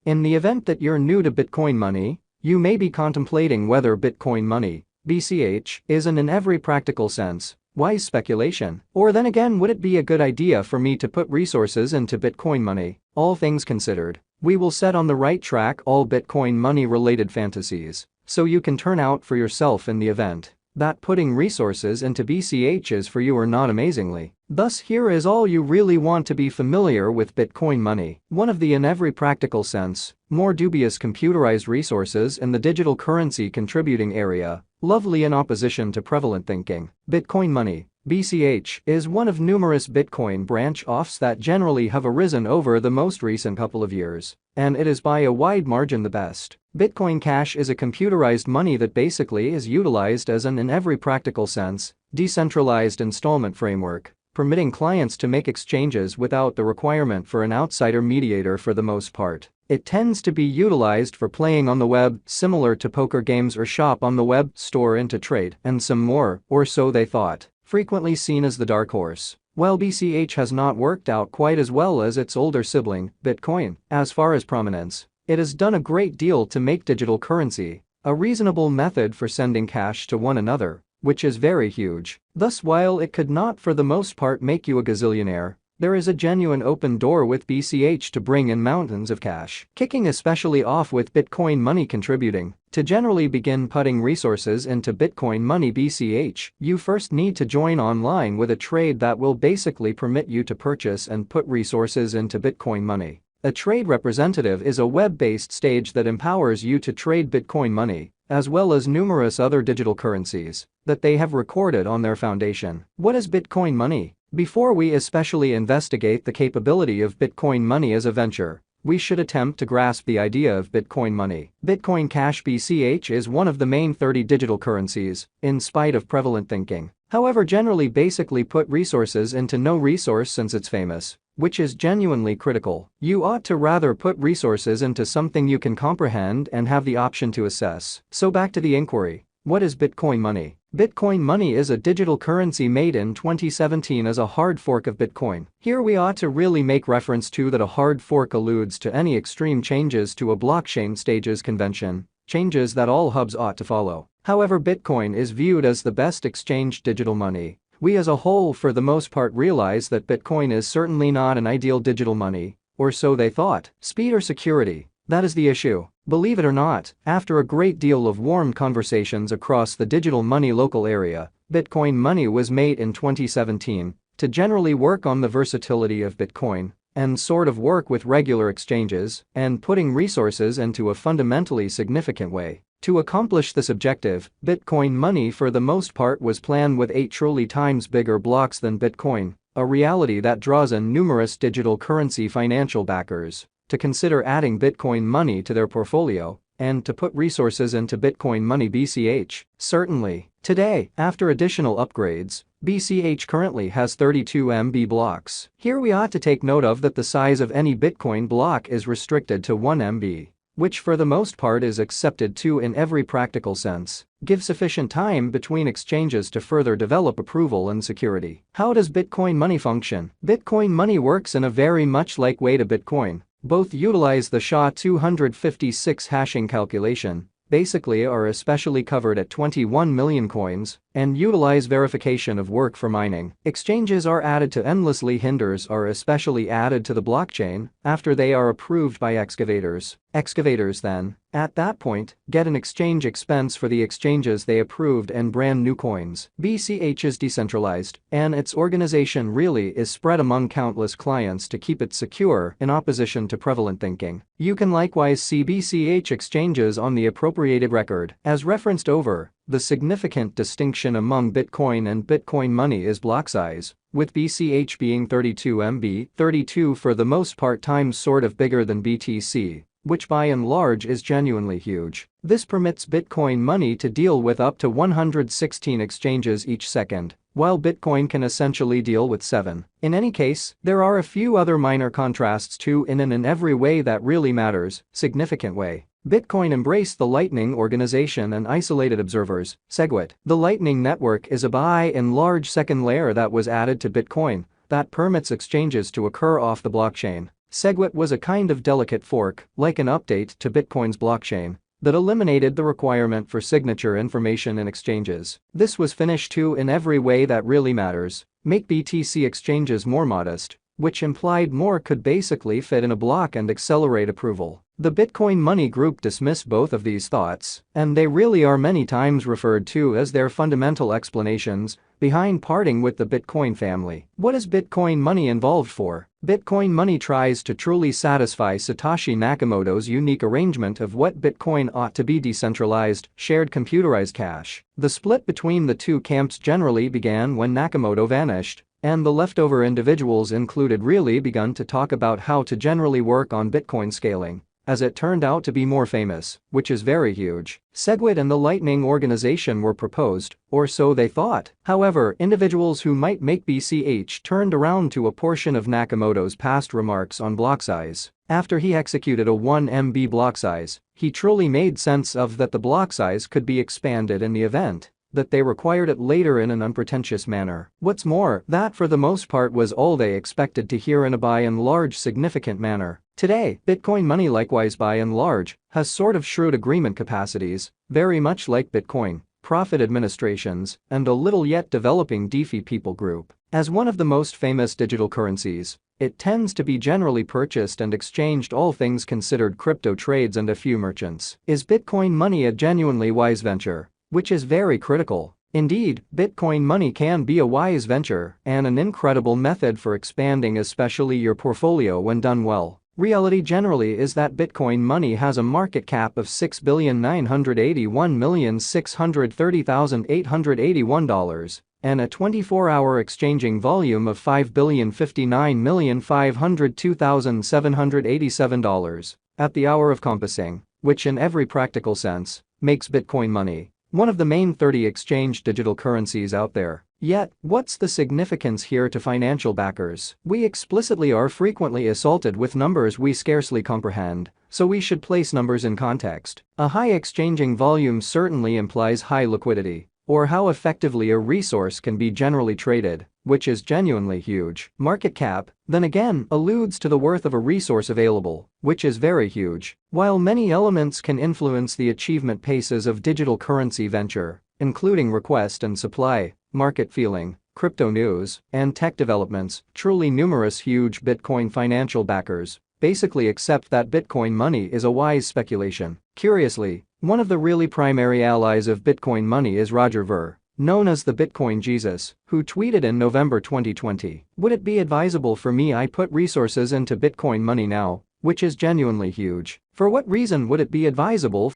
In the event that you're new to Bitcoin money, you may be contemplating whether Bitcoin money, BCH, is in every practical sense wise speculation. Or then again, would it be a good idea for me to put resources into Bitcoin money? All things considered, we will set on the right track all Bitcoin money related fantasies, so you can turn out for yourself in the event that putting resources into BCH is for you or not amazingly. Thus here is all you really want to be familiar with Bitcoin money. One of the in every practical sense, more dubious computerized resources in the digital currency contributing area, lovely in opposition to prevalent thinking. Bitcoin money, BCH, is one of numerous Bitcoin branch-offs that generally have arisen over the most recent couple of years, and it is by a wide margin the best. Bitcoin Cash is a computerized money that basically is utilized as an in every practical sense, decentralized installment framework, permitting clients to make exchanges without the requirement for an outsider mediator for the most part. It tends to be utilized for playing on the web, similar to poker games, or shop on the web, store into trade, and some more, or so they thought. Frequently seen as the dark horse, while BCH has not worked out quite as well as its older sibling, Bitcoin, as far as prominence. It has done a great deal to make digital currency a reasonable method for sending cash to one another, which is very huge. Thus, while it could not for the most part make you a gazillionaire, there is a genuine open door with BCH to bring in mountains of cash. Kicking especially off with Bitcoin money contributing. To generally begin putting resources into Bitcoin money BCH, you first need to join online with a trade that will basically permit you to purchase and put resources into Bitcoin money. A trade representative is a web-based stage that empowers you to trade Bitcoin money, as well as numerous other digital currencies that they have recorded on their foundation. What is Bitcoin money? Before we especially investigate the capability of Bitcoin money as a venture, we should attempt to grasp the idea of Bitcoin money. Bitcoin Cash BCH is one of the main 30 digital currencies, in spite of prevalent thinking. However, generally basically put resources into no resource since it's famous, which is genuinely critical. You ought to rather put resources into something you can comprehend and have the option to assess. So back to the inquiry. What is Bitcoin money? Bitcoin money is a digital currency made in 2017 as a hard fork of Bitcoin. Here we ought to really make reference to that a hard fork alludes to any extreme changes to a blockchain stages convention, changes that all hubs ought to follow. However, Bitcoin is viewed as the best exchanged digital money. We as a whole for the most part realize that Bitcoin is certainly not an ideal digital money, or so they thought. Speed or security? That is the issue. Believe it or not, after a great deal of warm conversations across the digital money local area, Bitcoin money was made in 2017 to generally work on the versatility of Bitcoin and sort of work with regular exchanges and putting resources into a fundamentally significant way. To accomplish this objective, Bitcoin money for the most part was planned with 8 truly times bigger blocks than Bitcoin, a reality that draws in numerous digital currency financial backers to consider adding Bitcoin money to their portfolio and to put resources into Bitcoin money BCH. Certainly, today, after additional upgrades, BCH currently has 32 MB blocks. Here we ought to take note of that the size of any Bitcoin block is restricted to 1 MB, which for the most part is accepted to in every practical sense. Give sufficient time between exchanges to further develop approval and security. How does Bitcoin money function? Bitcoin money works in a very much like way to Bitcoin. Both utilize the SHA-256 hashing calculation, basically are especially covered at 21 million coins, and utilize verification of work for mining. Exchanges are added to endlessly hinders are especially added to the blockchain after they are approved by excavators. Excavators then, at that point, get an exchange expense for the exchanges they approved and brand new coins. BCH is decentralized, and its organization really is spread among countless clients to keep it secure in opposition to prevalent thinking. You can likewise see BCH exchanges on the appropriated record. As referenced over, the significant distinction among Bitcoin and Bitcoin money is block size, with BCH being 32 MB, 32 for the most part times sort of bigger than BTC, which by and large is genuinely huge. This permits Bitcoin money to deal with up to 116 exchanges each second, while Bitcoin can essentially deal with 7. In any case, there are a few other minor contrasts too in every way that really matters, significant way. Bitcoin embraced the Lightning organization and isolated observers, SegWit. The Lightning Network is a by and large second layer that was added to Bitcoin that permits exchanges to occur off the blockchain. SegWit was a kind of delicate fork, like an update to Bitcoin's blockchain, that eliminated the requirement for signature information in exchanges. This was finished to, in every way that really matters, make BTC exchanges more modest, which implied more could basically fit in a block and accelerate approval. The Bitcoin Money Group dismissed both of these thoughts, and they really are many times referred to as their fundamental explanations behind parting with the Bitcoin family. What is Bitcoin Money involved for? Bitcoin Money tries to truly satisfy Satoshi Nakamoto's unique arrangement of what Bitcoin ought to be: decentralized, shared computerized cash. The split between the two camps generally began when Nakamoto vanished, and the leftover individuals included really begun to talk about how to generally work on Bitcoin scaling, as it turned out to be more famous, which is very huge. SegWit and the Lightning organization were proposed, or so they thought. However, individuals who might make BCH turned around to a portion of Nakamoto's past remarks on block size. After he executed a 1 MB block size, he truly made sense of that the block size could be expanded in the event that they required it later in an unpretentious manner. What's more, that for the most part was all they expected to hear in a by and large significant manner. Today, Bitcoin Money likewise by and large has sort of shrewd agreement capacities, very much like Bitcoin, profit administrations, and a little yet developing DeFi people group. As one of the most famous digital currencies, it tends to be generally purchased and exchanged, all things considered. Crypto trades and a few merchants. Is Bitcoin Money a genuinely wise venture? Which is very critical. Indeed, Bitcoin Money can be a wise venture and an incredible method for expanding especially your portfolio when done well. Reality generally is that Bitcoin Money has a market cap of $6,981,630,881 and a 24-hour exchanging volume of $5,059,502,787 at the hour of compassing, which in every practical sense makes Bitcoin Money one of the main 30 exchanged digital currencies out there. Yet, what's the significance here to financial backers? We explicitly are frequently assaulted with numbers we scarcely comprehend, so we should place numbers in context. A high exchanging volume certainly implies high liquidity, or how effectively a resource can be generally traded, which is genuinely huge. Market cap, then again, alludes to the worth of a resource available, which is very huge. While many elements can influence the achievement paces of digital currency venture, including request and supply, market feeling, crypto news, and tech developments, truly numerous huge Bitcoin financial backers basically accept that Bitcoin Money is a wise speculation. Curiously, one of the really primary allies of Bitcoin Money is Roger Ver, known as the Bitcoin Jesus, who tweeted in November 2020, "Would it be advisable for me I put resources into Bitcoin Money now, which is genuinely huge? For what reason would it be advisable